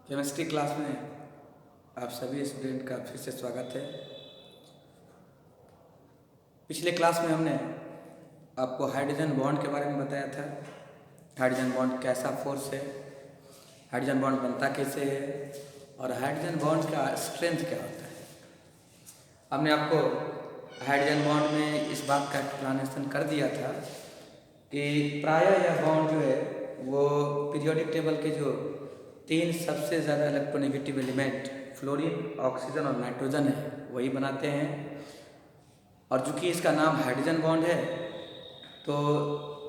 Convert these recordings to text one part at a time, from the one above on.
Chemistry class में आप सभी स्टूडेंट का फिर से स्वागत है। पिछले क्लास में हमने आपको हाइड्रोजन बॉन्ड के बारे में बताया था। हाइड्रोजन बॉन्ड कैसा फोर्स है, हाइड्रोजन बॉन्ड बनता कैसे है और हाइड्रोजन बॉन्ड का स्ट्रेंथ क्या होता है। हमने आपको हाइड्रोजन बॉन्ड में इस बात का एक्सप्लेनेशन कर दिया था कि प्रायः यह बॉन्ड जो है वो पीरियोडिक टेबल के जो तीन सबसे ज़्यादा इलेक्ट्रोनेगेटिव एलिमेंट फ्लोरीन, ऑक्सीजन और नाइट्रोजन है वही बनाते हैं। और चूँकि इसका नाम हाइड्रोजन बॉन्ड है तो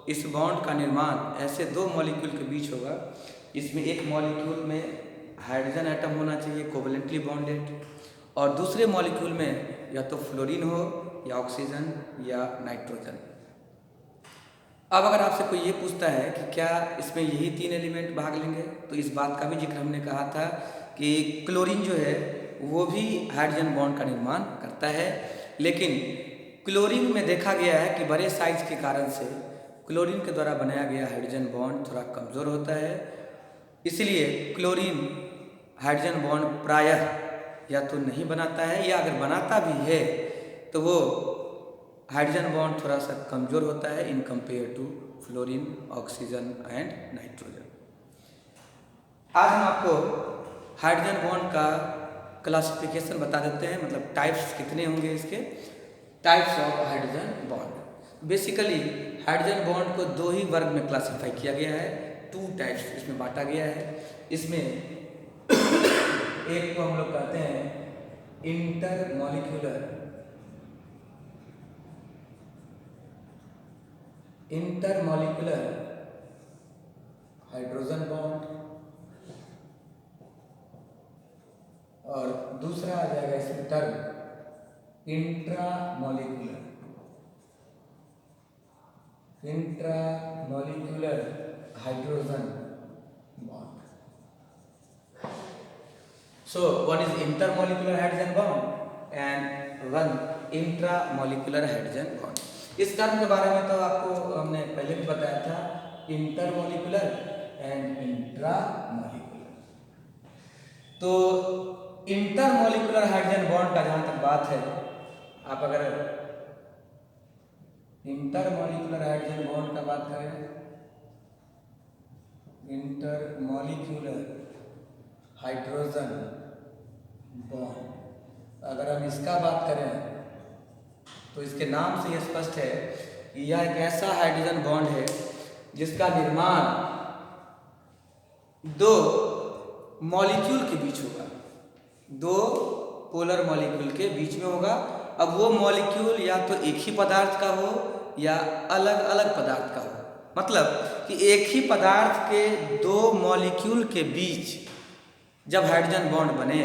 इस बॉन्ड का निर्माण ऐसे दो मॉलिक्यूल के बीच होगा। इसमें एक मॉलिक्यूल में हाइड्रोजन एटम होना चाहिए कोवलेंटली बॉन्डेड, और दूसरे मॉलिक्यूल में या तो फ्लोरीन हो या ऑक्सीजन या नाइट्रोजन। अब अगर आपसे कोई ये पूछता है कि क्या इसमें यही तीन एलिमेंट भाग लेंगे, तो इस बात का भी जिक्र हमने कहा था कि क्लोरीन जो है वो भी हाइड्रोजन बॉन्ड का निर्माण करता है। लेकिन क्लोरीन में देखा गया है कि बड़े साइज के कारण से क्लोरीन के द्वारा बनाया गया हाइड्रोजन बॉन्ड थोड़ा कमज़ोर होता है। इसलिए क्लोरीन हाइड्रोजन बॉन्ड प्रायः या तो नहीं बनाता है, या अगर बनाता भी है तो वो हाइड्रोजन बॉन्ड थोड़ा सा कमज़ोर होता है in compare to fluorine, oxygen and nitrogen. आज हम आपको हाइड्रोजन बॉन्ड का क्लासिफिकेशन बता देते हैं, मतलब टाइप्स कितने होंगे इसके, types of hydrogen bond. Basically hydrogen bond को दो ही वर्ग में क्लासिफाई किया गया है, टू टाइप्स इसमें बांटा गया है। इसमें एक को हम लोग कहते हैं इंटरमॉलिक्यूलर हाइड्रोजन बॉन्ड, और दूसरा आ जाएगा इसमें term intramolecular hydrogen bond. So one is intermolecular hydrogen bond and one intramolecular hydrogen bond. इस टर्म के बारे में तो आपको हमने पहले भी बताया था, इंटरमोलिकुलर एंड इंट्रामोलिकुलर। तो इंटरमोलिकुलर हाइड्रोजन बॉन्ड का जहाँ तक बात है, आप अगर इंटरमोलिकुलर हाइड्रोजन बॉन्ड का बात करें, इंटरमोलिकुलर हाइड्रोजन बॉन्ड, अगर हम इसका बात करें तो इसके नाम से यह स्पष्ट है कि यह एक ऐसा हाइड्रोजन बॉन्ड है जिसका निर्माण दो मॉलिक्यूल के बीच होगा, दो पोलर मॉलिक्यूल के बीच में होगा। अब वो मॉलिक्यूल या तो एक ही पदार्थ का हो या अलग अलग पदार्थ का हो, मतलब कि एक ही पदार्थ के दो मॉलिक्यूल के बीच जब हाइड्रोजन बॉन्ड बने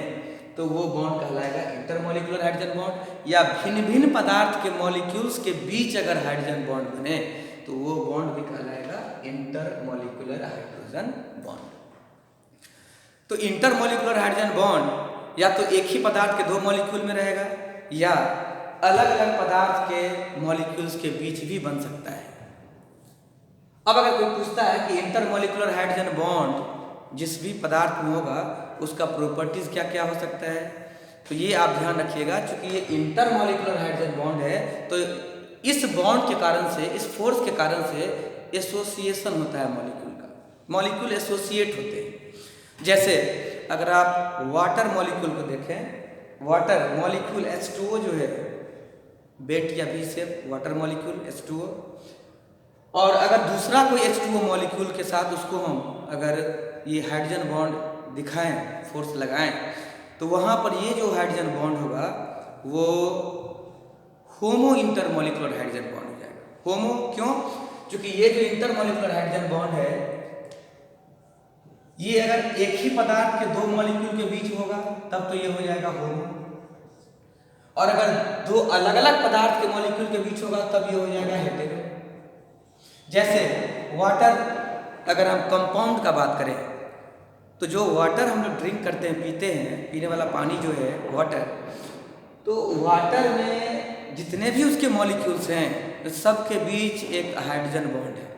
तो वो बॉन्ड कहलाएगा इंटरमॉलिक्यूलर हाइड्रोजन बॉन्ड। या भिन्न भिन्न पदार्थ के मॉलिक्यूल्स के बीच अगर हाइड्रोजन बॉन्ड बने तो वो बॉन्ड भी कहलाएगा इंटरमॉलिक्यूलर हाइड्रोजन बॉन्ड। तो इंटरमॉलिक्यूलर हाइड्रोजन बॉन्ड या तो एक ही पदार्थ के दो मॉलिक्यूल में रहेगा या अलग अलग पदार्थ के मॉलिक्यूल्स के बीच भी बन सकता है। अब अगर कोई पूछता है कि इंटरमॉलिक्यूलर हाइड्रोजन बॉन्ड जिस भी पदार्थ में होगा उसका प्रॉपर्टीज क्या क्या हो सकता है, तो ये आप ध्यान रखिएगा। चूंकि ये इंटरमॉलिक्यूलर हाइड्रोजन बॉन्ड है तो इस बॉन्ड के कारण से, इस फोर्स के कारण से एसोसिएशन होता है मॉलिक्यूल का, मॉलिक्यूल एसोसिएट होते हैं। जैसे अगर आप वाटर मॉलिक्यूल को देखें, वाटर मॉलिक्यूल H2O जो है, बेट या B shape water molecule H2O, और अगर दूसरा कोई H2O मॉलिक्यूल के साथ उसको हम अगर ये हाइड्रोजन बॉन्ड दिखाएं, फोर्स लगाएं, तो वहाँ पर ये जो हाइड्रोजन बॉन्ड होगा वो होमो इंटरमॉलिक्यूलर हाइड्रोजन बॉन्ड हो जाएगा। होमो क्यों? क्योंकि ये जो इंटरमॉलिक्यूलर हाइड्रोजन बॉन्ड है ये अगर एक ही पदार्थ के दो मॉलिक्यूल के बीच होगा तब तो ये हो जाएगा होमो, और अगर दो अलग अलग पदार्थ के मॉलिक्यूल के बीच होगा तब ये हो जाएगा हेटेरो। जैसे वाटर, अगर हम कंपाउंड का बात करें तो जो वाटर हम लोग ड्रिंक करते हैं, पीते हैं, पीने वाला पानी जो है वाटर, तो वाटर में जितने भी उसके मॉलिक्यूल्स हैं सबके बीच एक हाइड्रोजन बॉन्ड है।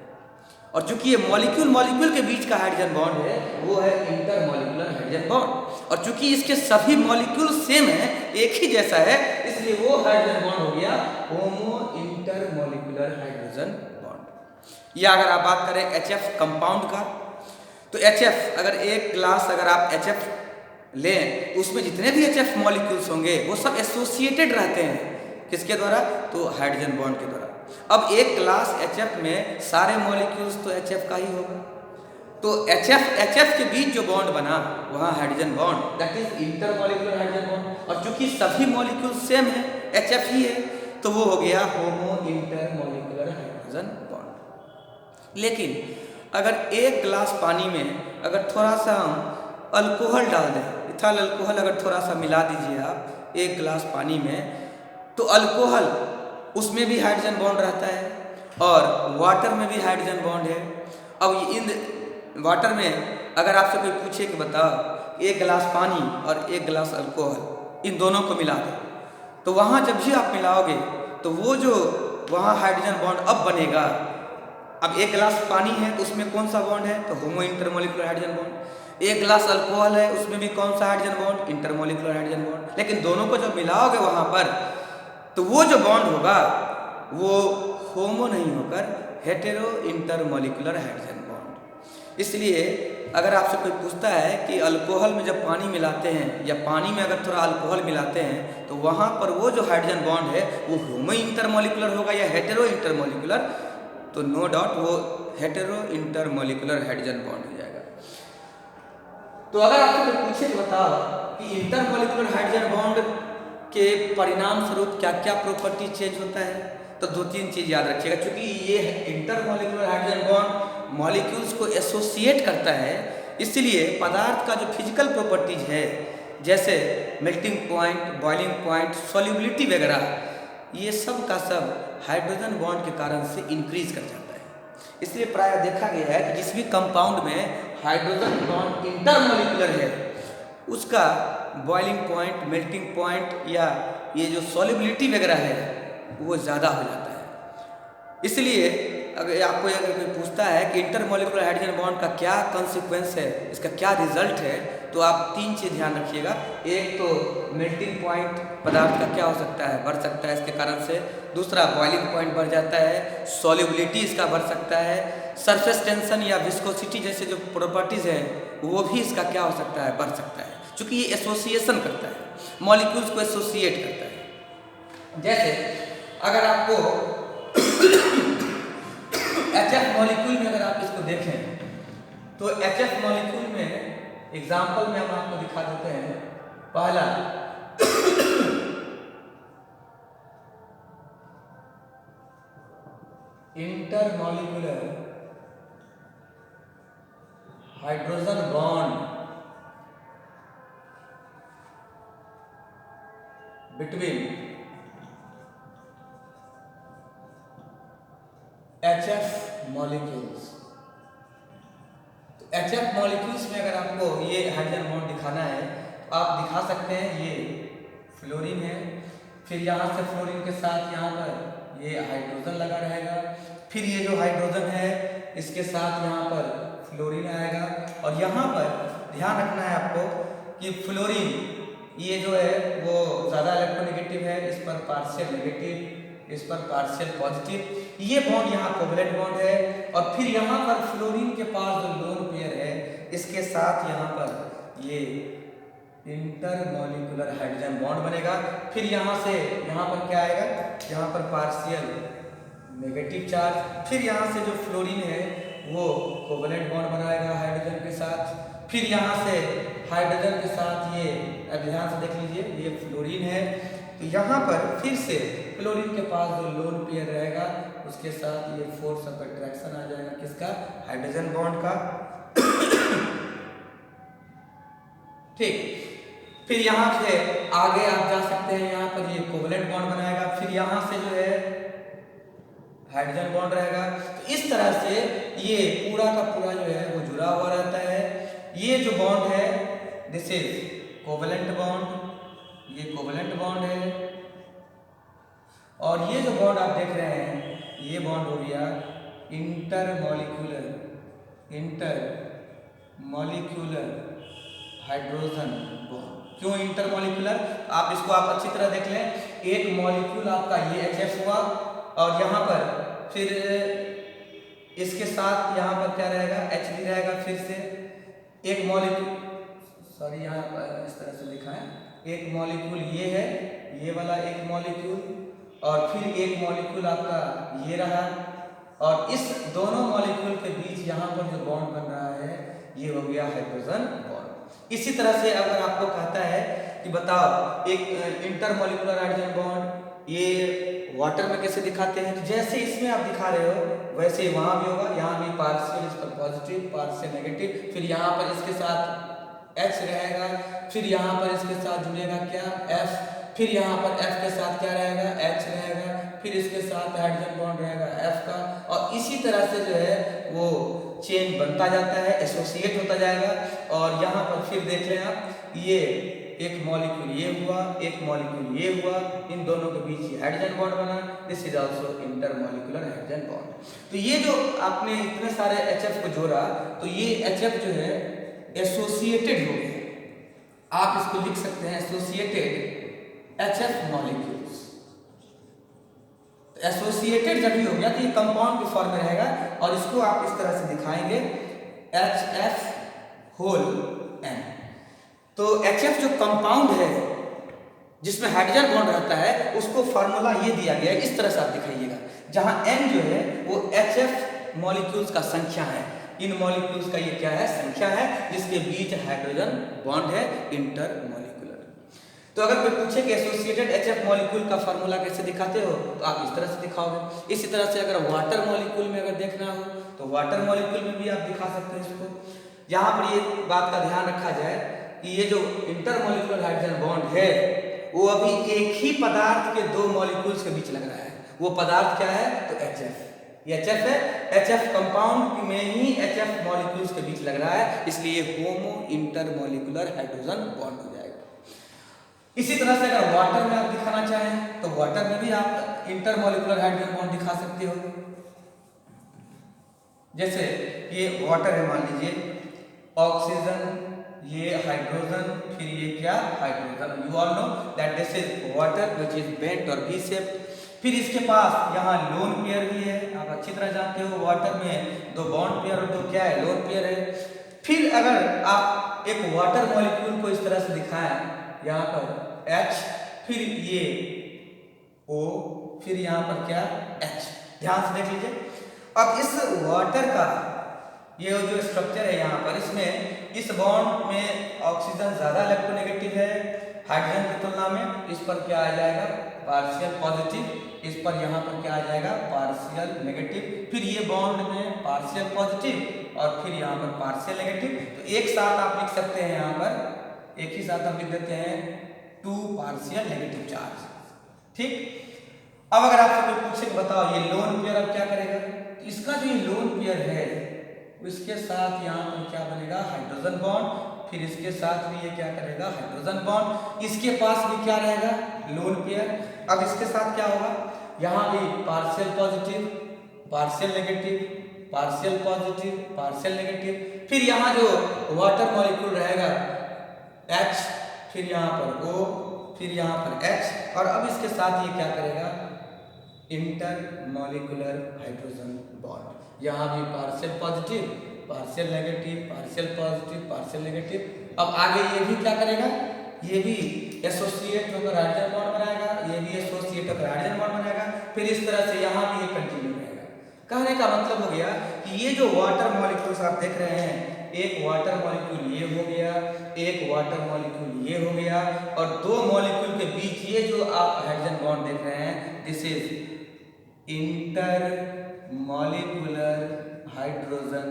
और चूंकि ये मॉलिक्यूल के बीच का हाइड्रोजन बॉन्ड है वो है इंटरमॉलिक्यूलर हाइड्रोजन हाइड्रोजन बॉन्ड। और चूंकि इसके सभी मॉलिक्यूल सेम है, एक ही जैसा है, इसलिए वो हाइड्रोजन बॉन्ड हो गया होमो इंटरमॉलिक्यूलर हाइड्रोजन बॉन्ड। या अगर आप बात करें HF कंपाउंड का, तो HF अगर एक ग्लास अगर आप HF लें, उसमें जितने भी HF मॉलिक्यूल्स होंगे वो सब एसोसिएटेड रहते हैं, किसके द्वारा? तो हाइड्रोजन बॉन्ड के द्वारा। अब एक ग्लास HF में सारे मॉलिक्यूल्स तो HF का ही होगा, तो HF के बीच जो बॉन्ड बना वहाँ hydrogen bond, that is intermolecular hydrogen bond. और चूंकि सभी मॉलिक्यूल सेम है, HF ही है, तो वो हो गया होमो इंटरमॉलिक्यूलर हाइड्रोजन बॉन्ड। लेकिन अगर एक गिलास पानी में अगर थोड़ा सा हम अल्कोहल डाल दें, इथाइल अल्कोहल अगर थोड़ा सा मिला दीजिए आप एक गिलास पानी में, तो अल्कोहल उसमें भी हाइड्रोजन बॉन्ड रहता है और वाटर में भी हाइड्रोजन बॉन्ड है। अब इन वाटर में अगर आपसे कोई पूछे कि बताओ एक गिलास पानी और एक गिलास अल्कोहल, इन दोनों को मिला दें, तो वहाँ जब भी आप मिलाओगे तो वो जो वहाँ हाइड्रोजन बॉन्ड अब बनेगा। अब एक गिलास पानी है तो उसमें कौन सा बॉन्ड है? तो होमो इंटरमॉलिक्यूलर हाइड्रोजन बॉन्ड। एक गिलास अल्कोहल है, उसमें भी कौन सा hydrogen bond? Intermolecular hydrogen bond. लेकिन दोनों को जब मिलाओगे वहाँ पर, तो वो जो बॉन्ड होगा वो होमो नहीं होकर हेटेरो इंटरमॉलिक्यूलर हाइड्रोजन बॉन्ड। इसलिए अगर आपसे कोई पूछता है कि अल्कोहल में जब पानी मिलाते हैं या पानी में अगर थोड़ा अल्कोहल मिलाते हैं, तो वहाँ पर वो जो हाइड्रोजन बॉन्ड है वो होमो इंटरमॉलिक्यूलर होगा या हेटेरो इंटरमॉलिक्यूलर? तो नो डाउट वो हेटेरो इंटरमॉलिक्यूलर हाइड्रोजन बॉन्ड हो जाएगा। तो अगर आपसे कोई पूछे तो बताओ कि इंटरमॉलिक्यूलर हाइड्रोजन बॉन्ड के परिणाम स्वरूप क्या क्या प्रॉपर्टी चेंज होता है, तो दो तीन चीज याद रखिएगा। क्योंकि ये इंटरमॉलिक्यूलर हाइड्रोजन बॉन्ड मॉलिक्यूल्स को एसोसिएट करता है, इसलिए पदार्थ का जो फिजिकल प्रॉपर्टीज है, जैसे melting point, boiling point, solubility वगैरह, ये सब का सब हाइड्रोजन बॉन्ड के कारण से इंक्रीज कर जाता है। इसलिए प्राय देखा गया है कि जिस भी कंपाउंड में हाइड्रोजन बॉन्ड इंटरमॉलिक्यूलर है, उसका बॉइलिंग पॉइंट, मेल्टिंग पॉइंट या ये जो सॉल्युबिलिटी वगैरह है वो ज़्यादा हो जाता है। इसलिए अगर आपको अगर कोई पूछता है कि इंटरमॉलिक्यूलर हाइड्रोजन बॉन्ड का क्या कॉन्सिक्वेंस है, इसका क्या रिजल्ट है, तो आप तीन चीज़ ध्यान रखिएगा। एक तो मेल्टिंग पॉइंट पदार्थ का क्या हो सकता है, बढ़ सकता है इसके कारण से। दूसरा बॉइलिंग पॉइंट बढ़ जाता है, सॉल्युबिलिटी इसका बढ़ सकता है, सरफेस टेंशन या विस्कोसिटी जैसे जो प्रॉपर्टीज़ हैं वो भी इसका क्या हो सकता है, बढ़ सकता है, क्योंकि ये एसोसिएशन करता है, मॉलिक्यूल्स को एसोसिएट करता है। जैसे अगर आपको HF मॉलिक्यूल में अगर आप इसको देखें, तो HF मॉलिक्यूल में एग्जाम्पल में हम आपको दिखा देते हैं। पहला intermolecular hydrogen bond between HF molecules. तो HF मॉलिक्यूल्स में अगर आपको ये हाइड्रोजन बॉन्ड दिखाना है तो आप दिखा सकते हैं। ये फ्लोरीन है, फिर यहाँ से फ्लोरीन के साथ यहाँ पर ये हाइड्रोजन लगा रहेगा, फिर ये जो हाइड्रोजन है इसके साथ यहाँ पर फ्लोरीन आएगा। और यहाँ पर ध्यान रखना है आपको कि फ्लोरीन ये जो है वो ज़्यादा इलेक्ट्रोनेगेटिव है, इस पर पार्शियल नेगेटिव, इस पर पार्शियल पॉजिटिव, ये बॉन्ड यहाँ कोवलेंट बॉन्ड है। और फिर यहाँ पर फ्लोरीन के पास जो लोन पेयर है इसके साथ यहाँ पर ये इंटरमॉलिक्यूलर हाइड्रोजन बॉन्ड बनेगा। फिर यहाँ से यहाँ पर क्या आएगा, यहाँ पर पार्शियल नेगेटिव चार्ज, फिर यहाँ से जो फ्लोरीन है वो कोवलेंट बॉन्ड बनाएगा हाइड्रोजन के साथ। फिर यहाँ से हाइड्रोजन के साथ ये ध्यान से देख लीजिए, ये फ्लोरीन है, तो यहाँ पर फिर से फ्लोरीन के पास जो लोन पेयर रहेगा उसके साथ ये फोर्स ऑफ अट्रैक्शन आ जाएगा, किसका, हाइड्रोजन बॉन्ड का। ठीक, फिर यहाँ से आगे आप जा सकते हैं, यहाँ पर ये कोवलेंट बॉन्ड बनाएगा, फिर यहाँ से जो है हाइड्रोजन बॉन्ड रहेगा। तो इस तरह से ये पूरा का पूरा जो है वो जुड़ा हुआ रहता है। ये जो बॉन्ड है दिस इज कोवलेंट बॉन्ड, ये कोवलेंट बॉन्ड है। और ये जो बॉन्ड आप देख रहे हैं ये बॉन्ड हो गया इंटरमॉलिक्यूलर हाइड्रोजन बॉन्ड। क्यों इंटरमॉलिक्यूलर? आप इसको आप अच्छी तरह देख लें, एक मॉलिक्यूल आपका ये HF हुआ और यहाँ पर फिर इसके साथ यहाँ पर क्या रहेगा, H भी रहेगा। फिर से एक मॉलिक्यूल, सॉरी यहाँ पर इस तरह से लिखा है, एक मॉलिक्यूल ये है, ये वाला एक मॉलिक्यूल और फिर एक मॉलिक्यूल आपका ये रहा और इस दोनों मॉलिक्यूल के बीच यहाँ पर जो बॉन्ड बन रहा है ये हो गया हाइड्रोजन बॉन्ड। इसी तरह से अगर आपको कहता है कि बताओ एक इंटरमॉलिक्यूलर हाइड्रोजन बॉन्ड ये वाटर में कैसे दिखाते हैं, तो जैसे इसमें आप दिखा रहे हो वैसे ही वहाँ भी होगा। यहाँ भी पार्शियल इस पर पॉजिटिव, पार्शियल नेगेटिव, फिर यहाँ पर इसके साथ H रहेगा, फिर यहाँ पर इसके साथ जुड़ेगा क्या, F, फिर यहाँ पर F के साथ क्या रहेगा, H रहेगा, फिर इसके साथ हाइड्रोजन बॉन्ड रहेगा F का, और इसी तरह से जो है वो चेन बनता जाता है, एसोसिएट होता जाएगा। और यहाँ पर फिर देख लें आप, ये एक मॉलिक्यूल ये हुआ, एक मॉलिक्यूल ये हुआ, इन दोनों के बीच हाइड्रोजन बॉन्ड बना, this is also intermolecular hydrogen bond. तो ये जो आपने इतने सारे HF को जोड़ा तो ये HF जो है एसोसिएटेड हो गया। आप इसको लिख सकते हैं एसोसिएटेड HF मॉलिक्यूल्स। एसोसिएटेड जब भी हो गया तो ये कंपाउंड के फॉर्म में रहेगा और इसको आप इस तरह से दिखाएंगे HF होल N। तो HF जो कंपाउंड है जिसमें हाइड्रोजन बॉन्ड रहता है उसको फार्मूला ये दिया गया है, इस तरह से आप दिखाइएगा, जहां N जो है वो HF मॉलिक्यूल्स का संख्या है, इन मॉलिक्यूल्स का ये क्या है, संख्या है, जिसके बीच हाइड्रोजन बॉन्ड है इंटरमॉलिक्यूलर। तो अगर कोई पूछे कि एसोसिएटेड HF मॉलिक्यूल का फार्मूला कैसे दिखाते हो तो आप इस तरह से दिखाओगे। इसी तरह से अगर वाटर मॉलिक्यूल में अगर देखना हो तो वाटर मॉलिक्यूल में भी आप दिखा सकते हैं इसको। यहाँ पर ये बात का ध्यान रखा जाए कि ये जो इंटरमॉलिक्यूलर हाइड्रोजन बॉन्ड है वो अभी एक ही पदार्थ के दो मॉलिक्यूल्स के बीच लग रहा है। वो पदार्थ क्या है, तो HF, ये HF है। HF कंपाउंड में ही HF मॉलिक्यूल्स के बीच लग रहा है, इसलिए होमो इंटरमॉलिक्यूलर हाइड्रोजन बॉन्ड हो जाएगा। इसी तरह से अगर वाटर में आप दिखाना चाहें तो वाटर में भी आप इंटरमॉलिक्यूलर हाइड्रोजन बॉन्ड दिखा सकते हो। जैसे ये वाटर है, मान लीजिए ऑक्सीजन, ये हाइड्रोजन, फिर ये क्या, hydrogen. You all know that this is water which is bent और वी शेप। फिर इसके पास यहाँ लोन पेयर भी है, आप अच्छी तरह जानते हो वाटर में दो बॉन्ड पेयर और दो क्या है, लोन पेयर है। फिर अगर आप एक वाटर मॉलिक्यूल को इस तरह से दिखाएं, यहाँ पर H, फिर ये O, फिर यहाँ पर क्या, H, ध्यान से देख लीजिए। अब इस वाटर का ये जो स्ट्रक्चर है यहाँ पर, इसमें इस बॉन्ड में ऑक्सीजन ज्यादा इलेक्ट्रोनेगेटिव है हाइड्रोजन की तुलना में, इस पर क्या आ जाएगा, पार्शियल पॉजिटिव, इस पर यहाँ पर क्या आ जाएगा, पार्शियल नेगेटिव। फिर ये बॉन्ड में पार्शियल पॉजिटिव और फिर यहाँ पर पार्शियल नेगेटिव। तो एक साथ आप लिख सकते हैं, यहाँ पर एक ही साथ हम लिख देते हैं 2 पार्शियल नेगेटिव चार्ज। ठीक। अब अगर आपसे कोई पूछे कि बताओ ये लोन पेयर अब क्या करेगा, तो इसका जो ये लोन पेयर है इसके साथ यहाँ पर क्या बनेगा, हाइड्रोजन बॉन्ड, फिर इसके साथ भी ये क्या करेगा, हाइड्रोजन बॉन्ड, इसके पास भी क्या रहेगा, लोन पेयर। अब इसके साथ क्या होगा, यहाँ भी partial positive, partial negative, partial positive, partial negative. फिर यहाँ जो वाटर मॉलिक्यूल रहेगा H, फिर यहाँ पर O, फिर यहाँ पर H, और अब इसके साथ ये क्या करेगा, इंटरमॉलिक्यूलर हाइड्रोजन बॉन्ड। यहाँ भी partial positive, partial negative, partial positive, partial negative. अब आगे ये भी क्या करेगा, ये भी एसोसिएट होकर हाइड्रोजन बॉन्ड बनाएगा, ये भी एसोसिएट होकर हाइड्रोजन बॉन्ड बनाएगा। फिर इस तरह से यहाँ भी ये कंटिन्यू रहेगा। कहने का मतलब हो गया कि ये जो वाटर मॉलिक्यूल्स आप देख रहे हैं, एक वाटर मॉलिक्यूल ये हो गया, एक वाटर मॉलिक्यूल ये हो गया, और दो मॉलिक्यूल के बीच ये जो आप हाइड्रोजन बॉन्ड देख रहे हैं, this is intermolecular hydrogen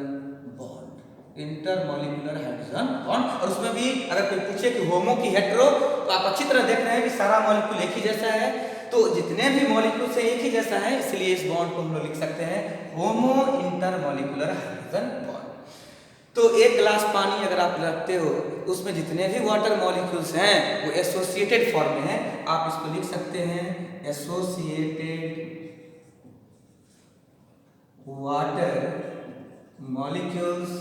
bond, intermolecular hydrogen bond. और उसमें भी अगर कोई पूछे कि होमो की हेटेरो, तो आप अच्छी तरह देख रहे हैं कि सारा मॉलिक्यूल एक ही जैसा है, तो जितने भी मॉलिक्यूल से एक ही जैसा है, इसलिए इस बॉन्ड को हम लोग लिख सकते हैं होमो इंटरमॉलिक्यूलर हाइड्रोजन बॉन्ड। तो एक गिलास पानी अगर आप रखते हो, उसमें जितने भी वाटर मॉलिक्यूल्स हैं वो एसोसिएटेड फॉर्म में हैं, आप इसको लिख सकते हैं एसोसिएटेड वाटर मॉलिक्यूल्स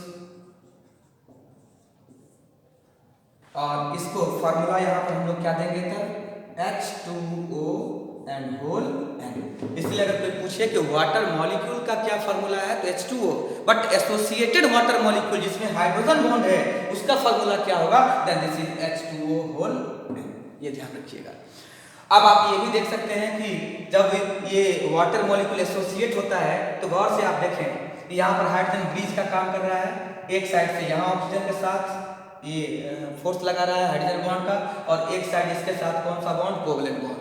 और इसको फार्मूला यहाँ पर हम लोग क्या देंगे तब H2O एंड होल N। इसलिए अगर कोई पूछे कि वाटर मॉलिक्यूल का क्या फार्मूला है तो H2O, but associated water molecule जिसमें हाइड्रोजन बॉन्ड है उसका फार्मूला क्या होगा, then this is H2O whole N। ये ध्यान रखिएगा। अब आप ये भी देख सकते हैं कि जब ये वाटर मॉलिक्यूल एसोसिएट होता है तो गौर से आप देखें यहाँ पर हाइड्रोजन ब्रिज का काम कर रहा है, एक साइड से यहाँ ऑक्सीजन के साथ ये फोर्स लगा रहा है हाइड्रोजन बॉन्ड का, और एक साइड इसके साथ कौन सा बॉन्ड, कोवलेंट बॉन्ड।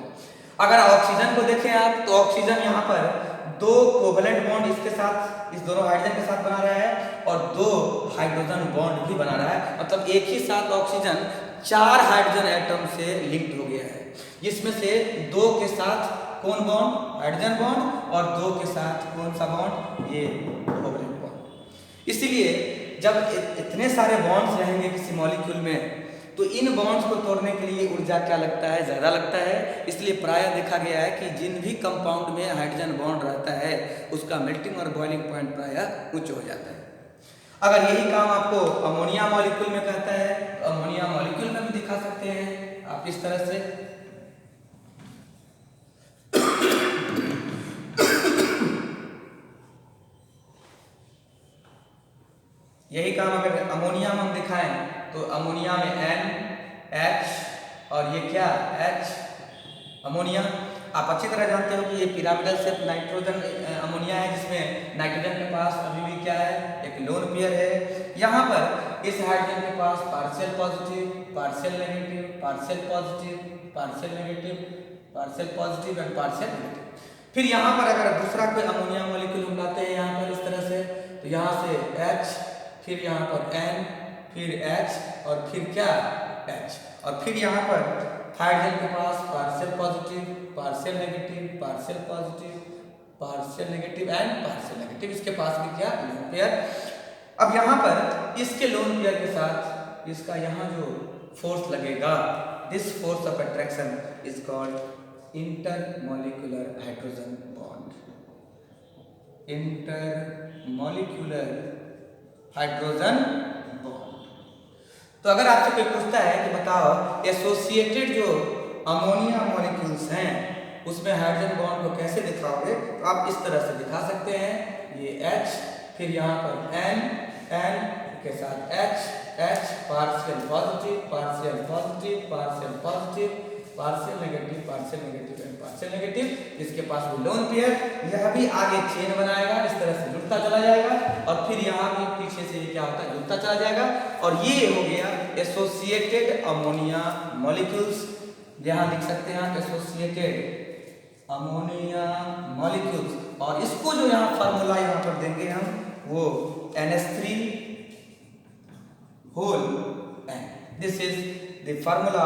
अगर ऑक्सीजन को देखें आप तो ऑक्सीजन यहाँ पर 2 कोवलेंट बॉन्ड इसके साथ, इस दोनों हाइड्रोजन के साथ बना रहा है और 2 हाइड्रोजन बॉन्ड भी बना रहा है, मतलब एक ही साथ ऑक्सीजन 4 हाइड्रोजन एटम से लिंक्ड हो गया है, जिसमें से 2 के साथ कौन बॉन्ड, हाइड्रोजन बॉन्ड, और 2 के साथ कौन सा बॉन्ड, ये कोवलेंट बॉन्ड। इसलिए जब इतने सारे बॉन्ड्स रहेंगे किसी मॉलिक्यूल में तो इन बॉन्ड्स को तोड़ने के लिए ऊर्जा क्या लगता है, ज़्यादा लगता है। इसलिए प्रायः देखा गया है कि जिन भी कंपाउंड में हाइड्रोजन बॉन्ड रहता है उसका मेल्टिंग और बॉइलिंग पॉइंट प्रायः उच्च हो जाता है। अगर यही काम आपको अमोनिया मॉलिक्यूल में कहता है तो अमोनिया मॉलिक्यूल में भी दिखा सकते हैं आप इस तरह से। यही काम अगर अमोनिया में हम दिखाएं तो अमोनिया में N H और ये क्या H अमोनिया। आप अच्छी तरह जानते हो कि ये पिरामिडल शेप नाइट्रोजन अमोनिया है जिसमें नाइट्रोजन के पास अभी भी क्या है, एक लोन पेयर है। यहाँ पर इस हाइड्रोजन के पास partial positive, partial negative, partial positive, partial negative, partial positive and partial negative. फिर यहाँ पर अगर दूसरा कोई अमोनिया मॉलिक्यूल हम लाते हैं यहाँ पर इस तरह से, तो यहाँ से H, फिर यहाँ पर N, फिर H और फिर क्या H, और फिर यहाँ पर हाइड्रोजन के पास partial positive, partial negative, partial positive, partial negative and partial negative. इसके पास भी क्या, लोन पेयर। अब यहाँ पर इसके लोन पेयर के साथ इसका यहाँ जो फोर्स लगेगा, this force of attraction is called intermolecular hydrogen bond. Intermolecular hydrogen bond. तो अगर आपसे कोई पूछता है कि बताओ एसोसिएटेड जो अमोनिया मॉलिक्यूल्स हैं उसमें हाइड्रोजन बॉन्ड को कैसे दिखाओगे, तो आप इस तरह से दिखा सकते हैं, ये H, फिर यहाँ पर N, N के साथ H, H, partial positive, partial positive, partial positive, partial negative, partial negative and partial negative. इसके पास भी लोन पेयर, यह भी आगे चेन बनाएगा, इस तरह से जुड़ता चला जाएगा और फिर यहाँ भी पीछे से क्या होता है, जुड़ता चला जाएगा। और ये हो गया एसोसिएटेड अमोनिया मॉलिक्यूल्स। यहाँ लिख सकते हैं एसोसिएटेड अमोनिया मॉलिक्यूल्स, और इसको जो यहाँ फार्मूला यहाँ पर देंगे हम वो NH3 whole N। This is the formula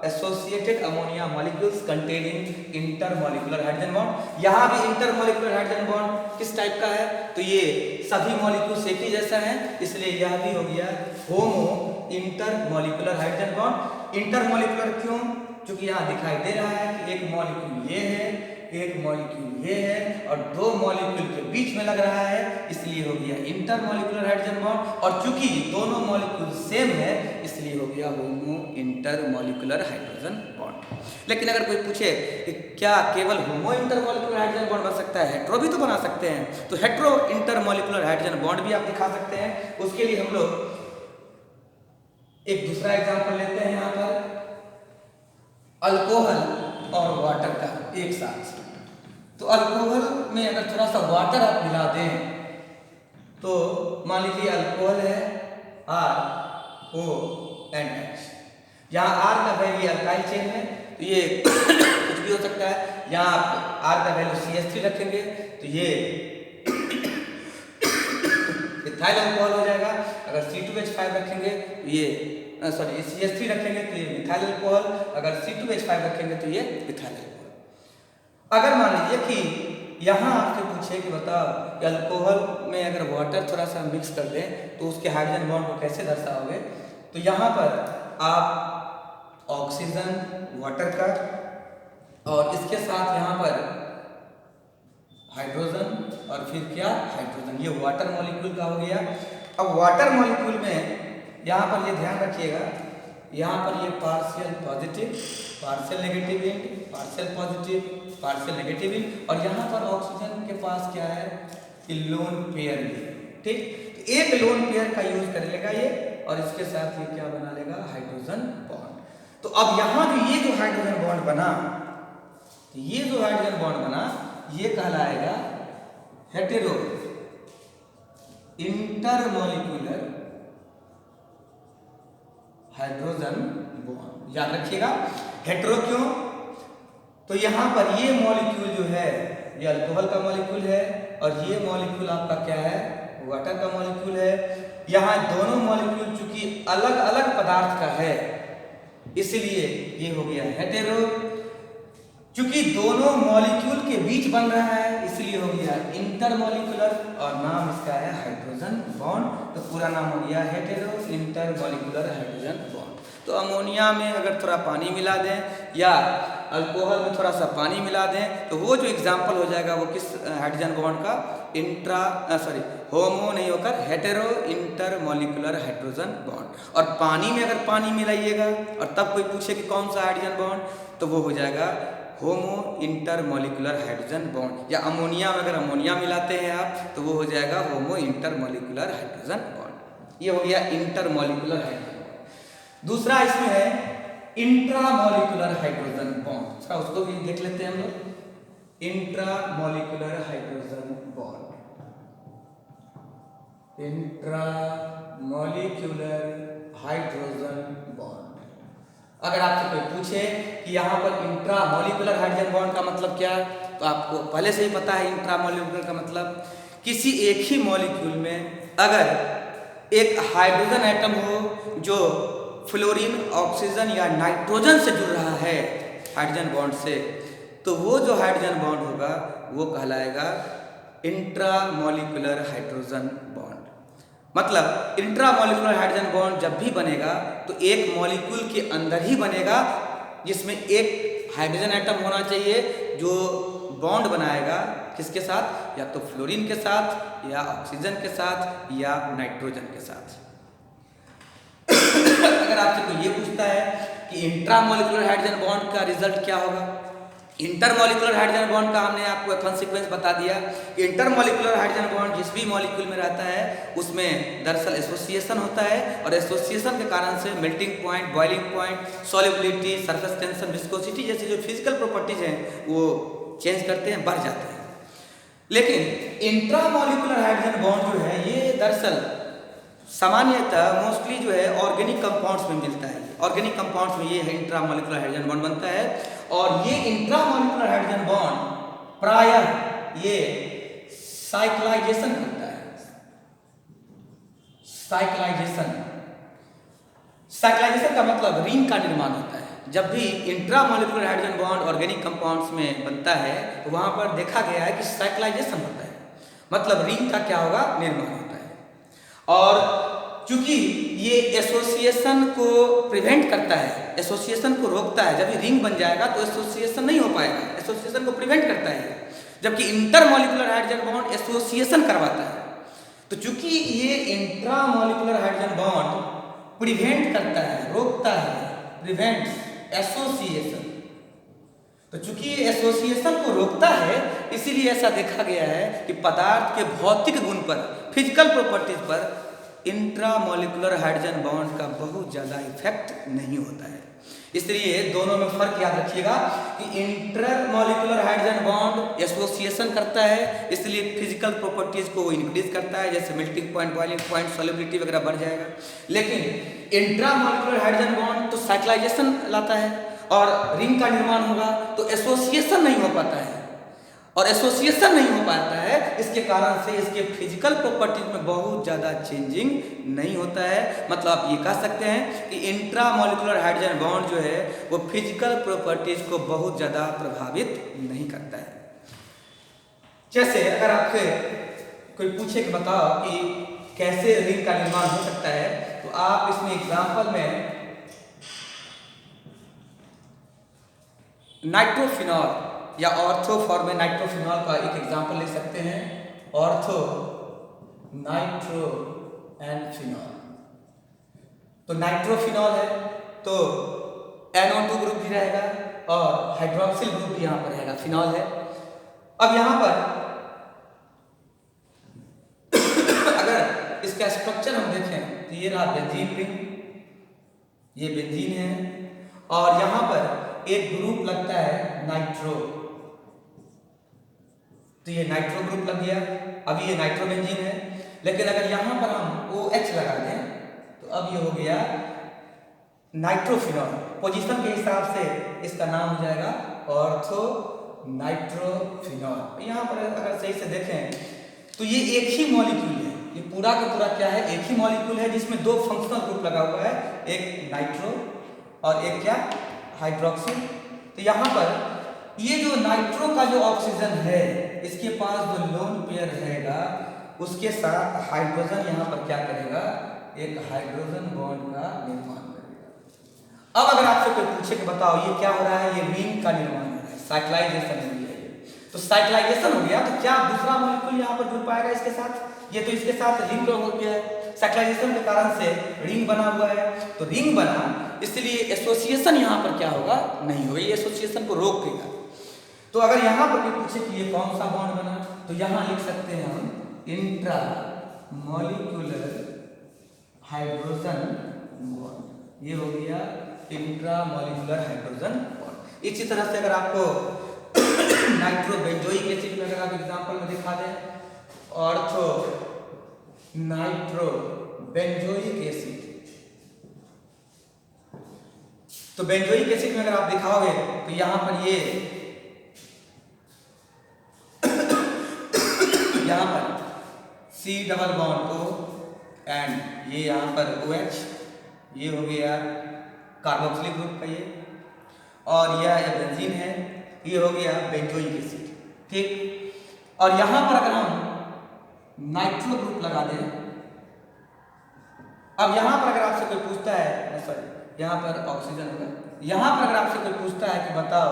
associated ammonia molecules containing intermolecular hydrogen bond. यहाँ भी इंटरमॉलिक्यूलर हाइड्रोजन बॉन्ड किस टाइप का है, तो ये सभी मॉलिक्यूल्स एक ही जैसा है, इसलिए यह भी हो गया होमो इंटरमॉलिक्यूलर हाइड्रोजन बॉन्ड। इंटरमॉलिक्यूलर क्यों, क्योंकि यहाँ दिखाई दे रहा है कि एक मॉलिक्यूल ये है, एक मॉलिक्यूल ये है और 2 मॉलिक्यूल के बीच में लग रहा है, इसलिए हो गया इंटरमॉलिक्यूलर हाइड्रोजन बॉन्ड। और चूंकि दोनों मॉलिक्यूल सेम है इसलिए हो गया होमो इंटरमॉलिक्यूलर हाइड्रोजन बॉन्ड। लेकिन अगर कोई पूछे कि क्या केवल होमो इंटरमॉलिक्यूलर हाइड्रोजन बॉन्ड बन सकता है, हेट्रो भी तो बना सकते हैं, तो हेट्रो इंटरमॉलिक्यूलर हाइड्रोजन बॉन्ड भी आप दिखा सकते हैं। उसके लिए हम लोग एक दूसरा एग्जांपल लेते हैं, यहाँ पर अल्कोहल और वाटर का एक साथ। तो अल्कोहल में अगर थोड़ा सा वाटर आप मिला दें तो मान लीजिए अल्कोहल है RONH, यहाँ R का वैल्यू अल्काइल चेन है तो ये कुछ भी हो सकता है। यहाँ आप R का वैल्यू CH3 रखेंगे तो ये इथाइल अल्कोहल हो जाएगा। अगर C2H5 रखेंगे तो ये CH3 रखेंगे तो ये मिथाइल अल्कोहल, अगर C2H5 रखेंगे तो ये इथाइल अल्कोहल। अगर मान लीजिए कि यहाँ आपसे पूछे कि बताओ कि अल्कोहल में अगर वाटर थोड़ा सा मिक्स कर दें तो उसके हाइड्रोजन बॉन्ड को कैसे दर्शाओगे, तो यहाँ पर आप ऑक्सीजन वाटर का और इसके साथ यहाँ पर हाइड्रोजन और फिर क्या हाइड्रोजन, ये वाटर मॉलिक्यूल का हो गया। अब वाटर मॉलिक्यूल में यहाँ पर ये ध्यान रखिएगा, यहाँ पर ये partial positive, partial negative and, partial positive, partial negative and, और यहाँ पर ऑक्सीजन के पास क्या है कि लोन पेयर भी, ठीक। तो एक लोन पेयर का यूज कर लेगा ये, और इसके साथ ये क्या बना लेगा, हाइड्रोजन बॉन्ड। तो अब यहाँ जो ये जो हाइड्रोजन बॉन्ड बना, तो ये जो हाइड्रोजन बॉन्ड बना ये कहलाएगा हेटेरो इंटरमॉलिक्यूलर हाइड्रोजन बॉन्ड। याद रखिएगा हेटेरो क्यों, तो यहाँ पर ये मॉलिक्यूल जो है ये अल्कोहल का मॉलिक्यूल है, और ये मॉलिक्यूल आपका क्या है, वाटर का मॉलिक्यूल है। यहाँ दोनों मॉलिक्यूल चूंकि अलग अलग पदार्थ का है इसलिए ये हो गया हेटेरो। चूंकि दोनों मॉलिक्यूल के बीच बन रहा है इसलिए हो गया इंटरमॉलिक्यूलर, और नाम इसका है हाइड्रोजन बॉन्ड। तो पूरा नाम हो गया हेटेरो इंटरमॉलिक्यूलर हाइड्रोजन बॉन्ड। तो अमोनिया में अगर थोड़ा पानी मिला दें या अल्कोहल में थोड़ा सा पानी मिला दें तो वो जो एग्जाम्पल हो जाएगा वो किस हाइड्रोजन बॉन्ड का, होमो नहीं होकर हेटेरो इंटरमॉलिक्यूलर हाइड्रोजन बॉन्ड। और पानी में अगर पानी मिलाइएगा और तब कोई पूछे कि कौन सा हाइड्रोजन बॉन्ड, तो वो हो जाएगा होमो इंटरमॉलिक्यूलर हाइड्रोजन बॉन्ड। या अमोनिया में अगर अमोनिया मिलाते हैं आप तो वो हो जाएगा होमो इंटरमॉलिक्यूलर हाइड्रोजन बॉन्ड। ये हो गया इंटरमॉलिक्यूलर हाइड्रोजन बॉन्ड। दूसरा इसमें है इंट्रामॉलिक्यूलर हाइड्रोजन बॉन्ड, उसको भी देख लेते हैं हम लोग। Intramolecular hydrogen bond, intramolecular hydrogen bond. अगर आपसे कोई पूछे कि यहाँ पर इंट्रामॉलिक्यूलर हाइड्रोजन बॉन्ड का मतलब क्या है, तो आपको पहले से ही पता है इंट्रामॉलिक्यूलर का मतलब किसी एक ही मॉलिक्यूल में अगर एक हाइड्रोजन एटम हो जो फ्लोरीन, ऑक्सीजन या नाइट्रोजन से जुड़ रहा है हाइड्रोजन बॉन्ड से, तो वो जो हाइड्रोजन बॉन्ड होगा वो कहलाएगा इंट्रामॉलिक्यूलर हाइड्रोजन बॉन्ड। मतलब इंट्रामॉलिक्यूलर हाइड्रोजन बॉन्ड जब भी बनेगा तो एक मॉलिक्यूल के अंदर ही बनेगा जिसमें एक हाइड्रोजन एटम होना चाहिए जो बॉन्ड बनाएगा किसके साथ, या तो फ्लोरीन के साथ या ऑक्सीजन के साथ या नाइट्रोजन के साथ। अगर आपसे कोई ये पूछता है कि इंट्रामॉलिक्यूलर हाइड्रोजन बॉन्ड का रिजल्ट क्या होगा, इंटरमॉलिक्यूलर हाइड्रोजन बॉन्ड का हमने आपको कॉन्सिक्वेंस बता दिया। इंटरमॉलिक्यूलर हाइड्रोजन बॉन्ड जिस भी मॉलिक्यूल में रहता है उसमें दरअसल एसोसिएशन होता है, और एसोसिएशन के कारण से melting point, boiling point, solubility, surface tension, viscosity जैसे जो फिजिकल प्रॉपर्टीज हैं वो चेंज करते हैं, बढ़ जाते हैं। लेकिन इंट्रामॉलिक्यूलर हाइड्रोजन बॉन्ड जो है ये दरअसल सामान्यतः मोस्टली जो है ऑर्गेनिक कंपाउंड्स में मिलता है। ऑर्गेनिक कंपाउंड्स में ये है इंट्रामॉलिक्यूलर हाइड्रोजन बॉन्ड बनता है, और ये इंट्रामॉलिक्यूलर हाइड्रोजन बॉन्ड प्रायः ये साइक्लाइजेशन करता है। साइक्लाइजेशन का मतलब रिंग का निर्माण होता है। जब भी intramolecular hydrogen bond organic compounds में बनता है तो वहां पर देखा गया है कि साइक्लाइजेशन होता है, मतलब रिंग का क्या होगा, निर्माण होता है। और चूंकि ये एसोसिएशन को प्रिवेंट करता है, एसोसिएशन को रोकता है, जब ये रिंग बन जाएगा तो एसोसिएशन नहीं हो पाएगा, एसोसिएशन को प्रिवेंट करता है। जबकि इंटरमॉलिक्यूलर हाइड्रोजन बॉन्ड एसोसिएशन करवाता है। तो चूंकि ये इंट्रामॉलिक्यूलर हाइड्रोजन बॉन्ड प्रिवेंट करता है, रोकता है, प्रिवेंट्स एसोसिएशन, तो चूंकि ये एसोसिएशन को रोकता है इसीलिए ऐसा देखा गया है कि पदार्थ के भौतिक गुण पर, फिजिकल प्रॉपर्टीज पर इंट्रामॉलिक्यूलर हाइड्रोजन बॉन्ड का बहुत ज़्यादा इफेक्ट नहीं होता है। इसलिए दोनों में फर्क याद रखिएगा कि इंटरमॉलिक्यूलर हाइड्रोजन बॉन्ड एसोसिएशन करता है, इसलिए फिजिकल प्रॉपर्टीज को वो इंक्रीज करता है, जैसे melting point, boiling point, solubility वगैरह बढ़ जाएगा। लेकिन इंट्रामॉलिक्यूलर हाइड्रोजन बॉन्ड तो साइक्लाइजेशन लाता है और रिंग का निर्माण होगा, तो एसोसिएशन नहीं हो पाता है, और एसोसिएशन नहीं हो पाता है इसके कारण से इसके फिजिकल प्रॉपर्टीज में बहुत ज़्यादा चेंजिंग नहीं होता है। मतलब आप ये कह सकते हैं कि इंट्रामॉलिक्यूलर हाइड्रोजन बॉन्ड जो है वो फिजिकल प्रॉपर्टीज को बहुत ज़्यादा प्रभावित नहीं करता है। जैसे अगर आपसे कोई पूछे कि बताओ कि कैसे रिंग का निर्माण हो सकता है, तो आप इसमें एग्जाम्पल में नाइट्रोफिनॉल या ऑर्थो फॉर्म में नाइट्रोफिनॉल का एक एग्जाम्पल ले सकते हैं, ऑर्थो, नाइट्रो एंड फिनॉल। तो नाइट्रोफिनॉल है, तो NO2 ग्रुप भी रहेगा और हाइड्रोक्सिल ग्रुप भी यहाँ पर रहेगा, फिनॉल है। अब यहाँ पर अगर इसका स्ट्रक्चर हम देखें तो ये रहा बेंजीन रिंग, ये बेंजीन है और यहाँ पर एक ग्रुप लगता है नाइट्रो, तो ये नाइट्रो ग्रुप लग गया। अभी ये नाइट्रो बेंजीन है, लेकिन अगर यहाँ पर हम OH लगा दें तो अब ये हो गया नाइट्रोफिनॉल। पोजीशन के हिसाब से इसका नाम हो जाएगा ऑर्थो नाइट्रोफिनॉल। यहाँ पर अगर सही से देखें तो ये एक ही मॉलिक्यूल है, ये पूरा का पूरा क्या है, एक ही मॉलिक्यूल है जिसमें दो फंक्शनल ग्रुप लगा हुआ है, एक नाइट्रो और एक क्या हाइड्रोक्सिल। तो यहाँ पर ये जो नाइट्रो का जो ऑक्सीजन है इसके पास जो लोन पेयर रहेगा उसके साथ हाइड्रोजन यहाँ पर क्या करेगा, एक हाइड्रोजन बॉन्ड का निर्माण करेगा। अब अगर आपसे कोई पूछे कि बताओ ये क्या हो रहा है, ये रिंग का निर्माण हो रहा है, साइक्लाइजेशन हो गया है। तो साइक्लाइजेशन हो गया तो क्या दूसरा मॉलिक्यूल यहाँ पर जुड़ पाएगा इसके साथ, ये तो इसके साथ रिंग हो गया है। साइक्लाइजेशन के कारण से रिंग बना हुआ है, तो रिंग बना इसलिए एसोसिएशन यहाँ पर क्या होगा, नहीं होगा, ये एसोसिएशन को रोक देगा। तो अगर यहाँ पर कोई पूछे कि ये कौन सा बॉन्ड बना, तो यहाँ लिख सकते हैं हम इंट्रा मॉलिक्यूलर हाइड्रोजन बॉन्ड, ये हो गया इंट्रा मॉलिक्यूलर हाइड्रोजन बॉन्ड। इसी तरह से अगर आपको नाइट्रोबेंजोइक एसिड में अगर आप एग्जांपल में दिखा दें, ऑर्थो नाइट्रोबेंजोइक एसिड, तो बेंजोइक एसिड में अगर आप दिखाओगे तो यहां पर ये यहां पर C double bond O and ये यहां पर OH, ये हो गया कार्बोक्सिलिक ग्रुप का ये, और यह बेंजीन है, ये हो गया बेंजोइक एसिड, ठीक। और यहां पर अगर हम नाइट्रो ग्रुप लगा दें, अब यहां पर अगर आपसे कोई पूछता है, सॉरी यहाँ पर ऑक्सीजन होगा, यहाँ पर अगर आपसे कोई पूछता है कि बताओ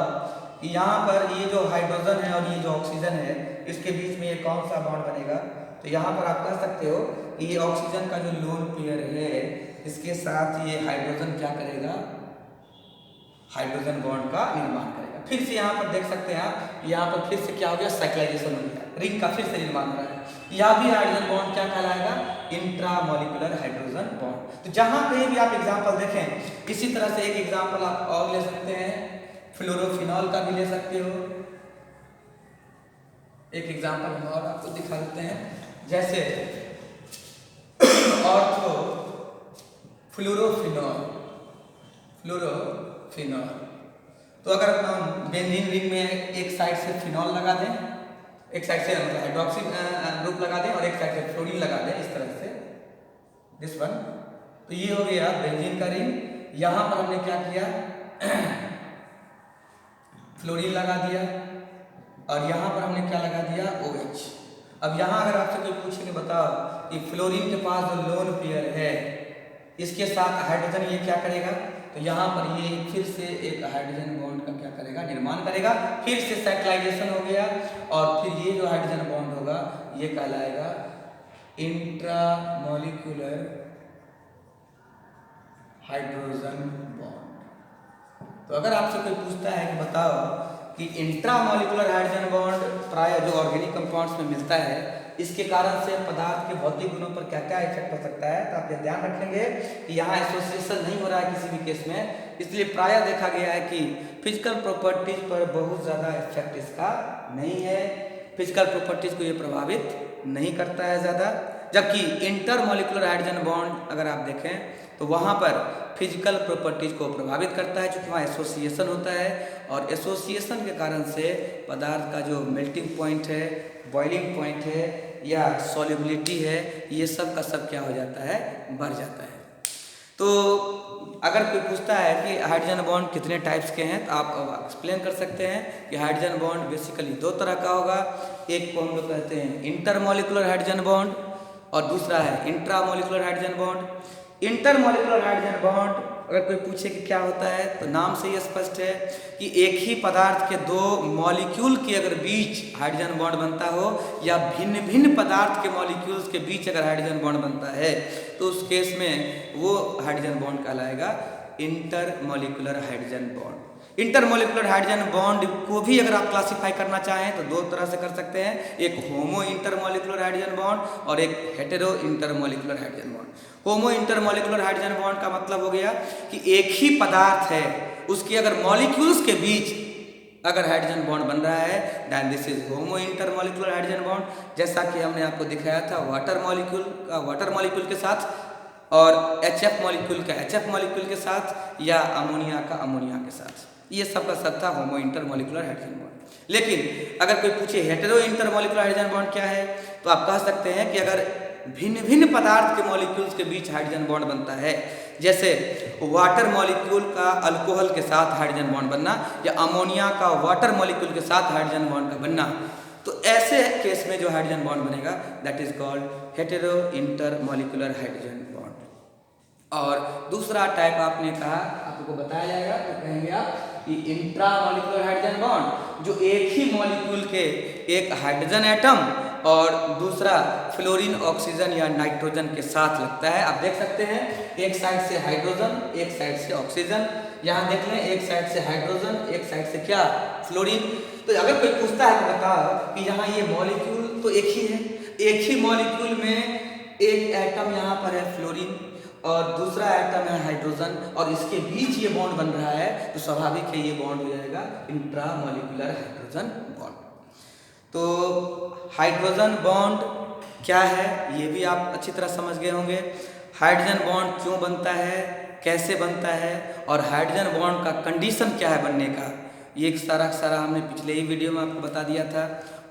कि यहाँ पर ये जो हाइड्रोजन है और ये जो ऑक्सीजन है इसके बीच में ये कौन सा बॉन्ड बनेगा, तो यहाँ पर आप कह सकते हो कि ये ऑक्सीजन का जो लोन पेयर है इसके साथ ये हाइड्रोजन क्या करेगा, हाइड्रोजन बॉन्ड का निर्माण करेगा। फिर से यहाँ पर देख सकते हैं आप, यहाँ पर फिर से क्या हो गया, साइक्लाइजेशन हो गया, रिंग का फिर से निर्माण हो रहा है। यहाँ भी हाइड्रोजन बॉन्ड क्या कहलाएगा, इंट्रामॉलिक्यूलर हाइड्रोजन बॉन्ड। तो जहां कहीं भी आप एग्जांपल देखें, इसी तरह से एक एग्जांपल आप और ले सकते हैं, फ्लोरोफिनॉल का भी ले सकते हो। एक एग्जांपल हम और आपको दिखा देते हैं, जैसे ऑर्थो फ्लोरोफिनॉल, फ्लोरोफिनॉल। तो अगर हम बेंजीन रिंग में एक साइड से फिनॉल लगा दें, एक साइड से मतलब हाइड्रोक्सिल ग्रुप लगा दें और एक साइड से फ्लोरीन लगा दें, इस तरह से दिस वन, तो ये हो गया बेंजीन का रिंग। यहां पर हमने क्या किया, फ्लोरीन लगा दिया और यहां पर हमने क्या लगा दिया, OH। अब यहां अगर आपसे कोई पूछे कि बताओ कि फ्लोरीन के पास जो लोन पेयर है इसके साथ हाइड्रोजन ये क्या करेगा, तो यहाँ पर ये फिर से एक हाइड्रोजन बॉन्ड का क्या करेगा, निर्माण करेगा। फिर से साइक्लाइजेशन हो गया और फिर ये जो हाइड्रोजन बॉन्ड होगा ये कहलाएगा इंट्रामॉलिक्यूलर हाइड्रोजन बॉन्ड। तो अगर आपसे कोई पूछता है कि बताओ कि इंट्रामॉलिक्यूलर हाइड्रोजन बॉन्ड प्राय जो ऑर्गेनिक कंपाउंड्स में मिलता है इसके कारण से पदार्थ के भौतिक गुणों पर क्या क्या इफेक्ट हो सकता है, तो आप ये ध्यान रखेंगे कि यहाँ एसोसिएशन नहीं हो रहा है किसी भी केस में, इसलिए प्राय देखा गया है कि फिजिकल प्रॉपर्टीज पर बहुत ज़्यादा इफेक्ट इसका नहीं है, फिजिकल प्रॉपर्टीज को ये प्रभावित नहीं करता है ज़्यादा। जबकि इंटरमॉलिक्यूलर हाइड्रोजन बॉन्ड अगर आप देखें तो वहाँ पर फिजिकल प्रॉपर्टीज को प्रभावित करता है, क्योंकि वहाँ एसोसिएशन होता है और एसोसिएशन के कारण से पदार्थ का जो मेल्टिंग पॉइंट है, बॉइलिंग पॉइंट है या सॉल्युबिलिटी है, ये सब का सब क्या हो जाता है, बढ़ जाता है। तो अगर कोई पूछता है कि हाइड्रोजन बॉन्ड कितने टाइप्स के हैं, तो आप एक्सप्लेन कर सकते हैं कि हाइड्रोजन बॉन्ड बेसिकली दो तरह का होगा। एक को हम लोग कहते हैं इंटरमॉलिक्यूलर हाइड्रोजन बॉन्ड और दूसरा है intramolecular hydrogen bond. Intermolecular hydrogen bond अगर कोई पूछे कि क्या होता है, तो नाम से ही स्पष्ट है कि एक ही पदार्थ के दो मॉलिक्यूल के अगर बीच हाइड्रोजन बॉन्ड बनता हो या भिन्न भिन्न पदार्थ के मॉलिक्यूल्स के बीच अगर हाइड्रोजन बॉन्ड बनता है तो उस केस में वो हाइड्रोजन बॉन्ड कहलाएगा intermolecular hydrogen bond. Intermolecular hydrogen bond को भी अगर आप क्लासीफाई करना चाहें तो दो तरह से कर सकते हैं, एक होमो इंटरमॉलिक्यूलर हाइड्रोजन बॉन्ड और एक हेटेरो इंटरमॉलिक्यूलर हाइड्रोजन बॉन्ड। होमो इंटरमॉलिक्यूलर हाइड्रोजन बॉन्ड का मतलब हो गया कि एक ही पदार्थ है, उसके अगर मॉलिक्यूल्स के बीच अगर हाइड्रोजन बॉन्ड बन रहा है then this is homo intermolecular hydrogen bond. जैसा कि हमने आपको दिखाया था वाटर मॉलिक्यूल के साथ और HF मॉलिक्यूल का HF मॉलिक्यूल के साथ या अमोनिया का अमोनिया के साथ, ये सब का सब था होमो इंटरमॉलिक्यूलर हाइड्रोजन बॉन्ड। लेकिन अगर कोई पूछे हेटेरो इंटरमॉलिक्यूलर हाइड्रोजन बॉन्ड क्या है, तो आप कह सकते हैं कि अगर भिन्न भिन्न पदार्थ के मॉलिक्यूल्स के बीच हाइड्रोजन बॉन्ड बनता है, जैसे वाटर मॉलिक्यूल का अल्कोहल के साथ हाइड्रोजन बॉन्ड बनना या अमोनिया का वाटर मॉलिक्यूल के साथ हाइड्रोजन बॉन्ड का बनना, तो ऐसे केस में जो हाइड्रोजन बॉन्ड बनेगा that is called hetero intermolecular hydrogen bond. और दूसरा टाइप आपने कहा, आपको बताया जाएगा तो कहेंगे आप कि इंट्रामॉलिक्यूलर हाइड्रोजन बॉन्ड, जो एक ही मॉलिक्यूल के एक हाइड्रोजन एटम और दूसरा फ्लोरीन ऑक्सीजन या नाइट्रोजन के साथ लगता है। आप देख सकते हैं एक साइड से हाइड्रोजन एक साइड से ऑक्सीजन, यहाँ देख लें एक साइड से हाइड्रोजन एक साइड से क्या फ्लोरीन। तो अगर कोई पूछता है तो बताओ कि यहाँ ये मॉलिक्यूल तो एक ही है, एक ही मॉलिक्यूल में एक एटम यहाँ पर है फ्लोरीन और दूसरा एटम है हाइड्रोजन और इसके बीच ये बॉन्ड बन रहा है, तो स्वाभाविक है ये बॉन्ड हो जाएगा इंट्रामॉलिक्यूलर हाइड्रोजन बॉन्ड। तो हाइड्रोजन बॉन्ड क्या है ये भी आप अच्छी तरह समझ गए होंगे। हाइड्रोजन बॉन्ड क्यों बनता है, कैसे बनता है और हाइड्रोजन बॉन्ड का कंडीशन क्या है बनने का, ये सारा हमने पिछले ही वीडियो में आपको बता दिया था।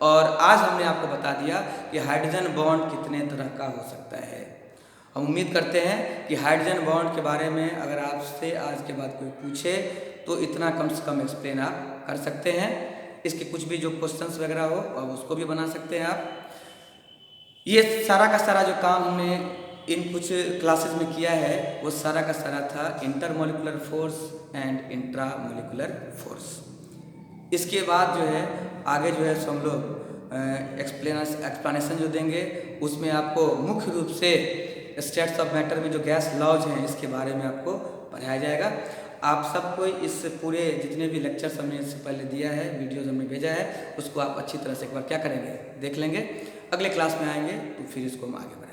और आज हमने आपको बता दिया कि हाइड्रोजन बॉन्ड कितने तरह का हो सकता है। हम उम्मीद करते हैं कि हाइड्रोजन बॉन्ड के बारे में अगर आपसे आज के बाद कोई पूछे तो इतना कम से कम एक्सप्लेन आप कर सकते हैं। इसके कुछ भी जो क्वेश्चंस वगैरह हो और उसको भी बना सकते हैं आप। ये सारा का सारा जो काम हमने इन कुछ क्लासेस में किया है वो सारा का सारा था intermolecular force and intramolecular force. इसके बाद जो है आगे जो है सो हम लोग एक्सप्लेनेशन जो देंगे उसमें आपको मुख्य रूप से स्टेट्स ऑफ मैटर में जो गैस लॉज हैं इसके बारे में आपको पढ़ाया जाएगा। आप सबको इस पूरे जितने भी लेक्चर्स हमने इससे पहले दिया है, वीडियोज हमने भेजा है, उसको आप अच्छी तरह से एक बार क्या करेंगे देख लेंगे। अगले क्लास में आएंगे तो फिर इसको हम आगे बढ़ाएंगे।